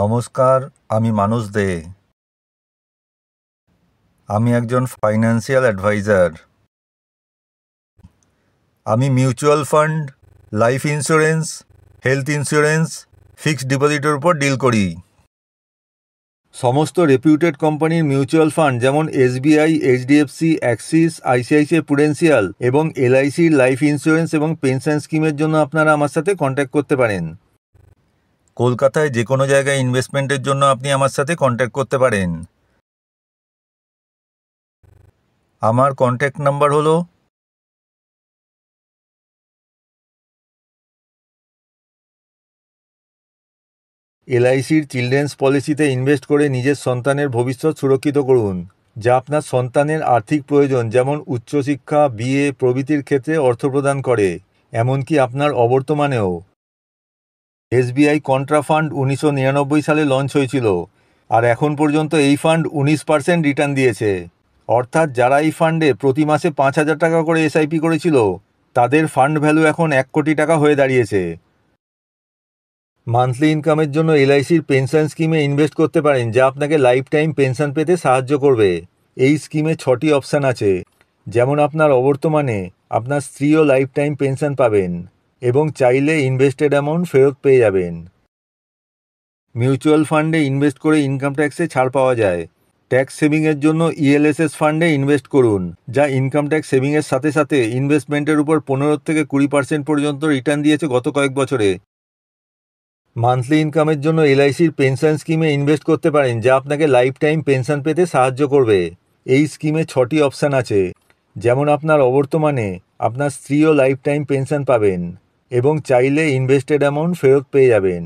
নমস্কার, আমি মানস দে। আমি একজন ফাইন্যান্সিয়াল অ্যাডভাইজার। আমি mutual fund, life insurance, health insurance, fixed ডিপোজিটের উপর ডিল করি। সমস্ত রেপিউটেড কোম্পানির মিউচুয়াল ফান্ড যেমন SBI, HDFC, Axis, ICICI Prudential এবং এলআইসির লাইফ ইন্স্যুরেন্স এবং পেনশন স্কিমের জন্য আপনারা আমার সাথে কন্ট্যাক্ট করতে পারেন। কলকাতায় যে কোনো জায়গায় ইনভেস্টমেন্টের জন্য আপনি আমার সাথে কন্ট্যাক্ট করতে পারেন। আমার কন্ট্যাক্ট নাম্বার হলো এলআইসির চিলড্রেন্স পলিসিতে ইনভেস্ট করে নিজের সন্তানের ভবিষ্যৎ সুরক্ষিত করুন, যা আপনার সন্তানের আর্থিক প্রয়োজন যেমন উচ্চশিক্ষা, বিয়ে প্রভৃতির ক্ষেত্রে অর্থ প্রদান করে, এমনকি আপনার অবর্তমানেও। এসবিআই কন্ট্রা ফান্ড 1999 সালে লঞ্চ হয়েছিল, আর এখন পর্যন্ত এই ফান্ড 19% রিটার্ন দিয়েছে। অর্থাৎ যারা এই ফান্ডে প্রতি মাসে 5,000 টাকা করে এসআইপি করেছিল, তাদের ফান্ড ভ্যালু এখন 1 কোটি টাকা হয়ে দাঁড়িয়েছে। মান্থলি ইনকামের জন্য এলআইসির পেনশন স্কিমে ইনভেস্ট করতে পারেন, যা আপনাকে লাইফ টাইম পেনশন পেতে সাহায্য করবে। এই স্কিমে 6টি অপশান আছে, যেমন আপনার অবর্তমানে আপনার স্ত্রীও লাইফ টাইম পেনশন পাবেন এবং চাইলে ইনভেস্টেড অ্যামাউন্ট ফেরত পেয়ে যাবেন। মিউচুয়াল ফান্ডে ইনভেস্ট করে ইনকাম ট্যাক্সে ছাড় পাওয়া যায়। ট্যাক্স সেভিংয়ের জন্য ইএলএসএস ফান্ডে ইনভেস্ট করুন, যা ইনকাম ট্যাক্স সেভিংয়ের সাথে সাথে ইনভেস্টমেন্টের উপর 15 থেকে 20% পর্যন্ত রিটার্ন দিয়েছে গত কয়েক বছরে। মান্থলি ইনকামের জন্য এলআইসির পেনশন স্কিমে ইনভেস্ট করতে পারেন, যা আপনাকে লাইফ টাইম পেনশন পেতে সাহায্য করবে। এই স্কিমে 6টি অপশান আছে, যেমন আপনার অবর্তমানে আপনার স্ত্রীও লাইফ টাইম পেনশন পাবেন এবং চাইলে ইনভেস্টেড অ্যামাউন্ট ফেরত পেয়ে যাবেন।